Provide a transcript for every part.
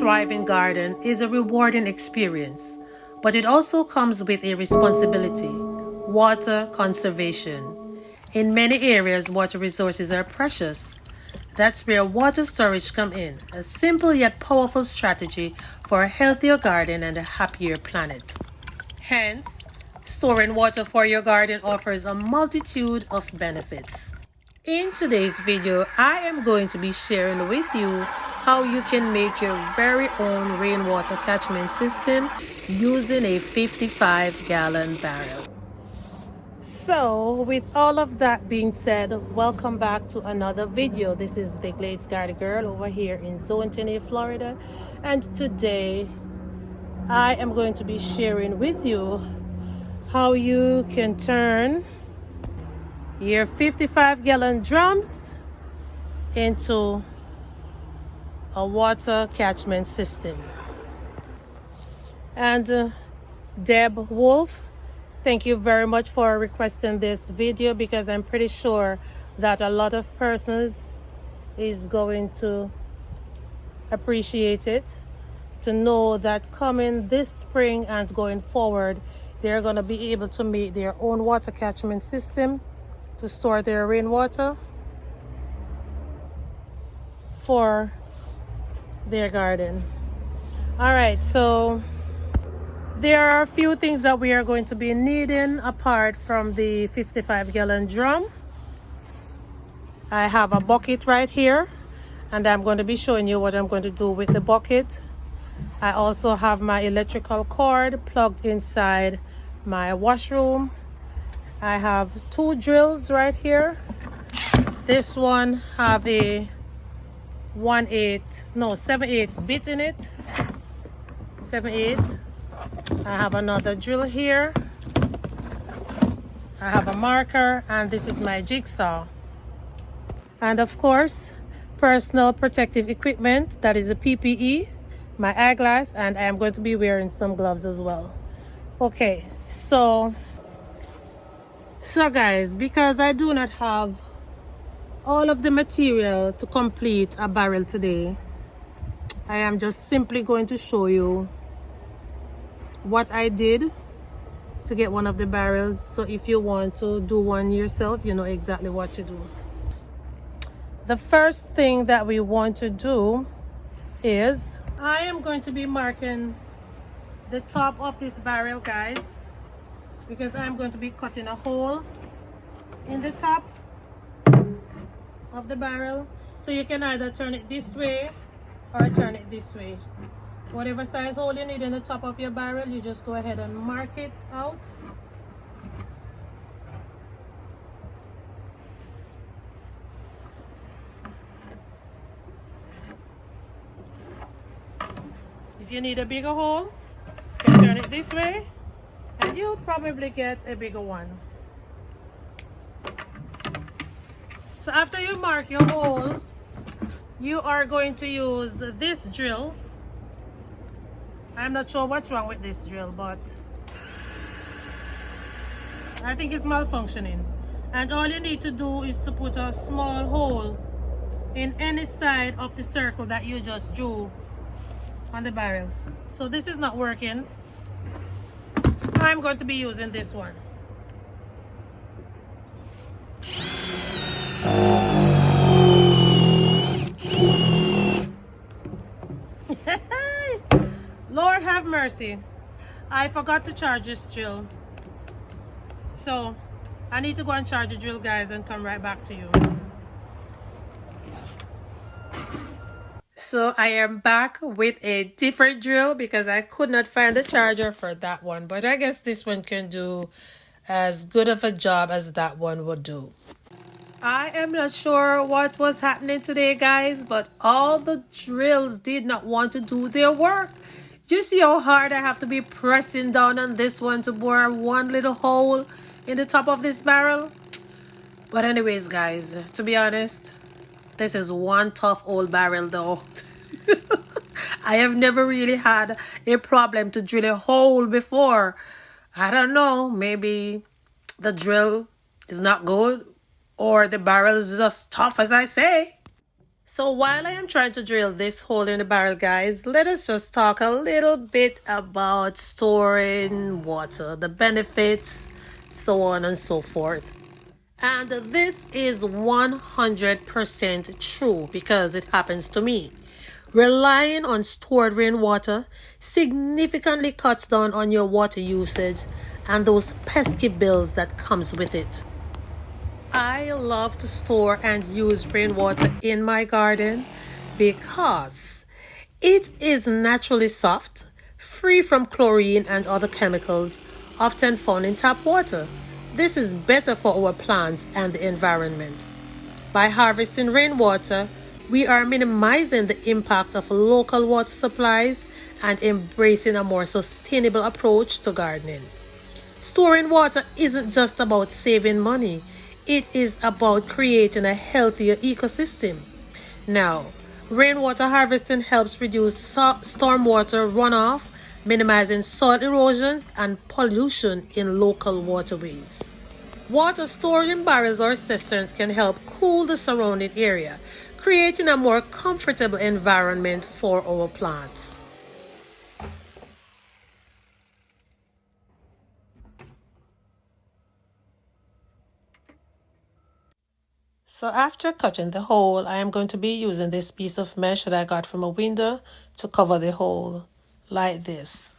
thriving garden is a rewarding experience, but it also comes with a responsibility: water conservation. In many areas, water resources are precious. That's where water storage comes in, a simple yet powerful strategy for a healthier garden and a happier planet. Hence, storing water for your garden offers a multitude of benefits. In today's video, I am going to be sharing with you how you can make your very own rainwater catchment system using a 55-gallon barrel. So, with all of that being said, welcome back to another video. This is the Glades Garden Girl over here in Zone 10A, Florida. And today, I am going to be sharing with you how you can turn your 55-gallon drums into a water catchment system. And Deb Wolf, thank you very much for requesting this video, because I'm pretty sure that a lot of persons is going to appreciate it, to know that coming this spring and going forward, they're going to be able to make their own water catchment system to store their rainwater for their garden. All right, so there are a few things that we are going to be needing apart from the 55-gallon drum. I have a bucket right here, and I'm going to be showing you what I'm going to do with the bucket. I also have my electrical cord plugged inside my washroom. I have two drills right here. This one have a 7/8 bit in it. 7/8. I have another drill here. I have a marker, and this is my jigsaw. And of course, personal protective equipment, that is the PPE, my eyeglass, and I am going to be wearing some gloves as well. Okay, so guys, because I do not have all of the material to complete a barrel today, I am just simply going to show you what I did to get one of the barrels. So if you want to do one yourself, you know exactly what to do. The first thing that we want to do is, I am going to be marking the top of this barrel, guys, because I'm going to be cutting a hole in the top of the barrel. So you can either turn it this way or turn it this way. Whatever size hole you need in the top of your barrel, you just go ahead and mark it out. If you need a bigger hole, you can turn it this way, and you'll probably get a bigger one. So after you mark your hole, you are going to use this drill. I'm not sure what's wrong with this drill, but I think it's malfunctioning. And all you need to do is to put a small hole in any side of the circle that you just drew on the barrel. So this is not working. I'm going to be using this one. Lord have mercy, I forgot to charge this drill, so I need to go and charge the drill, guys, and come right back to you. So I am back with a different drill because I could not find the charger for that one, but I guess this one can do as good of a job as that one would do. I am not sure what was happening today, guys, but all the drills did not want to do their work. You see how hard I have to be pressing down on this one to bore one little hole in the top of this barrel? But anyways, guys, to be honest, this is one tough old barrel though. I have never really had a problem to drill a hole before. I don't know, maybe the drill is not good, or the barrel is just tough as I say. So while I am trying to drill this hole in the barrel, guys, let us just talk a little bit about storing water, the benefits, so on and so forth. And this is 100% true because it happens to me. Relying on stored rainwater significantly cuts down on your water usage and those pesky bills that comes with it. I love to store and use rainwater in my garden because it is naturally soft, free from chlorine and other chemicals often found in tap water. This is better for our plants and the environment. By harvesting rainwater, we are minimizing the impact of local water supplies and embracing a more sustainable approach to gardening. Storing water isn't just about saving money, it is about creating a healthier ecosystem. Now, rainwater harvesting helps reduce stormwater runoff, minimizing soil erosions and pollution in local waterways. Water stored in barrels or cisterns can help cool the surrounding area, creating a more comfortable environment for our plants. So after cutting the hole, I am going to be using this piece of mesh that I got from a window to cover the hole like this.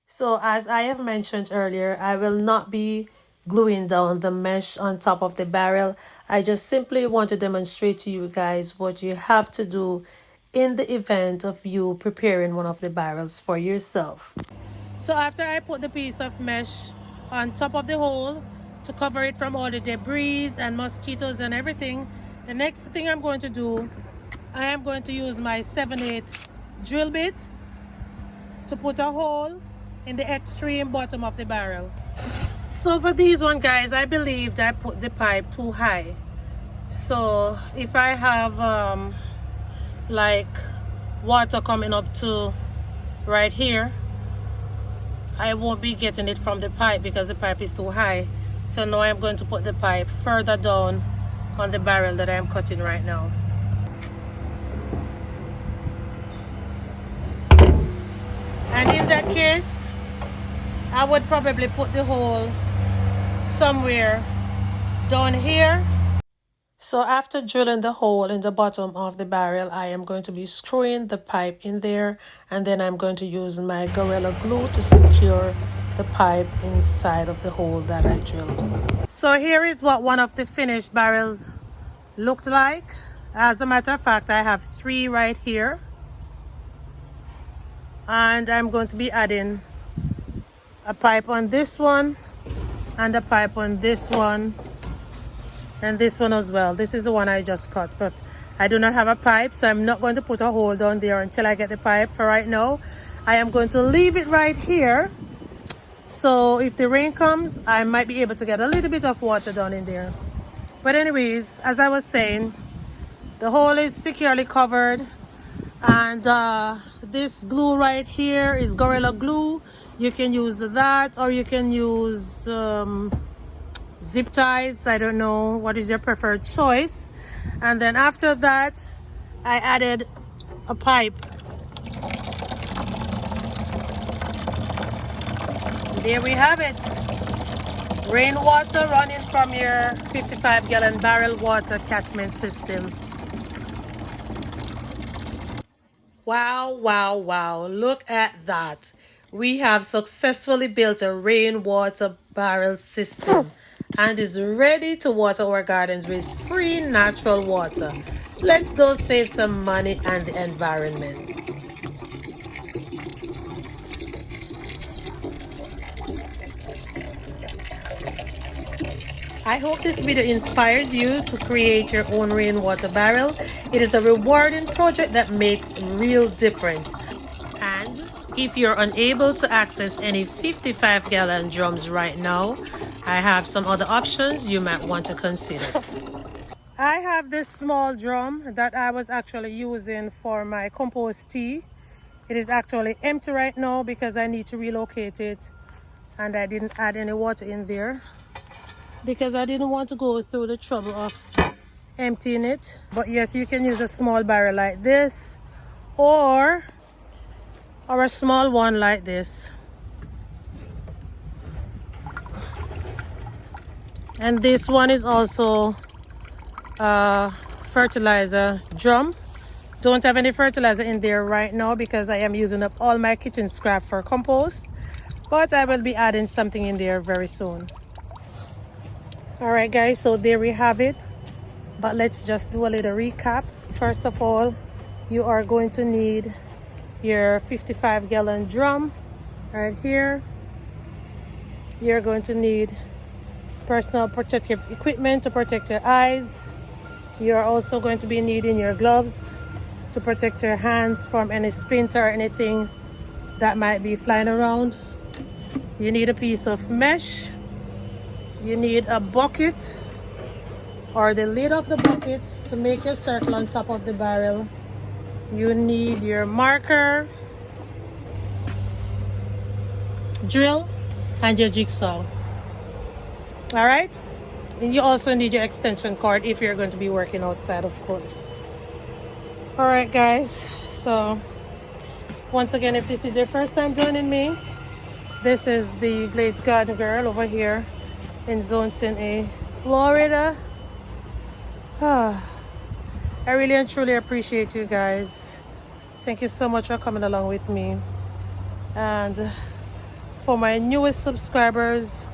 So as I have mentioned earlier, I will not be gluing down the mesh on top of the barrel. I just simply want to demonstrate to you guys what you have to do in the event of you preparing one of the barrels for yourself. So after I put the piece of mesh on top of the hole to cover it from all the debris and mosquitoes and everything, the next thing I'm going to do, I am going to use my 7/8 drill bit to put a hole in the extreme bottom of the barrel. So for these one, guys, I believed I put the pipe too high. So if I have like water coming up to right here, I won't be getting it from the pipe because the pipe is too high. So now I'm going to put the pipe further down on the barrel that I'm cutting right now. And in that case, I would probably put the hole somewhere down here. So after drilling the hole in the bottom of the barrel, I am going to be screwing the pipe in there, and then I'm going to use my Gorilla Glue to secure the pipe inside of the hole that I drilled. So here is what one of the finished barrels looked like. As a matter of fact, I have 3 right here, and I'm going to be adding a pipe on this one and a pipe on this one and this one as well. This is the one I just cut, but I do not have a pipe, so I'm not going to put a hole down there until I get the pipe. For right now, I am going to leave it right here, so if the rain comes, I might be able to get a little bit of water down in there. But anyways, as I was saying, the hole is securely covered, and this glue right here is Gorilla Glue. You can use that, or you can use zip ties. I don't know what is your preferred choice. And then after that, I added a pipe. There we have it. Rainwater running from your 55-gallon barrel water catchment system. Wow, wow, wow. Look at that. We have successfully built a rainwater barrel system and is ready to water our gardens with free natural water. Let's go save some money and the environment. I hope this video inspires you to create your own rainwater barrel. It is a rewarding project that makes a real difference. And if you're unable to access any 55-gallon drums right now, I have some other options you might want to consider. I have this small drum that I was actually using for my compost tea. It is actually empty right now because I need to relocate it, and I didn't add any water in there because I didn't want to go through the trouble of emptying it. But yes, you can use a small barrel like this, or a small one like this. And this one is also a fertilizer drum. Don't have any fertilizer in there right now because I am using up all my kitchen scrap for compost, but I will be adding something in there very soon. All right guys, so there we have it. But let's just do a little recap. First of all, you are going to need your 55-gallon drum right here. You're going to need personal protective equipment to protect your eyes. You're also going to be needing your gloves to protect your hands from any splinter or anything that might be flying around. You need a piece of mesh. You need a bucket or the lid of the bucket to make your circle on top of the barrel. You need your marker, drill, and your jigsaw. All right? And you also need your extension cord if you're going to be working outside, of course. All right, guys. So once again, if this is your first time joining me, this is the Glades Garden Girl over here in Zone 10A, Florida. I really and truly appreciate you guys. Thank you so much for coming along with me. And for my newest subscribers,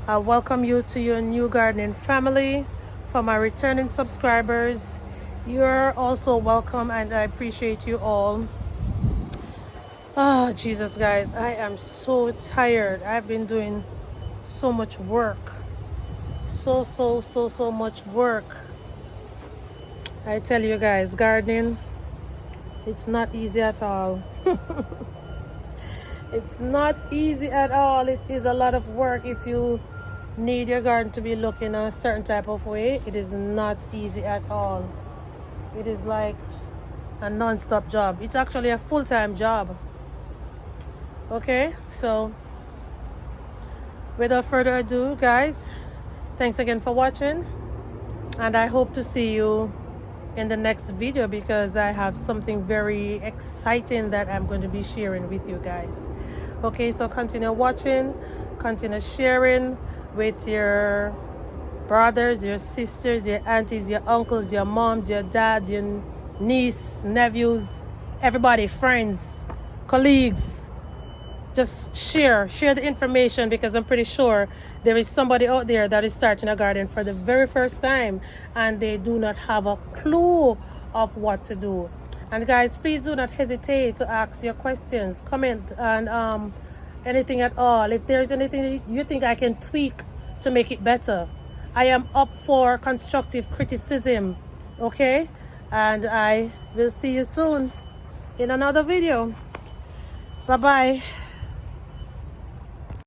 I welcome you to your new gardening family. For my returning subscribers, you're also welcome and I appreciate you all. Oh, Jesus, guys, I am so tired. I've been doing so much work. So much work. I tell you guys, gardening, it's not easy at all. It's not easy at all. It is a lot of work. If you need your garden to be looking a certain type of way, it is not easy at all. It is like a non-stop job. It's actually a full-time job. Okay, so without further ado, guys, thanks again for watching, and I hope to see you in the next video because I have something very exciting that I'm going to be sharing with you guys. Okay, so continue watching, continue sharing with your brothers, your sisters, your aunties, your uncles, your moms, your dad, your niece, nephews, everybody, friends, colleagues. Just share the information because I'm pretty sure there is somebody out there that is starting a garden for the very first time and they do not have a clue of what to do. And guys, please do not hesitate to ask your questions, comment, and anything at all. If there is anything you think I can tweak to make it better, I am up for constructive criticism. Okay, and I will see you soon in another video. Bye bye.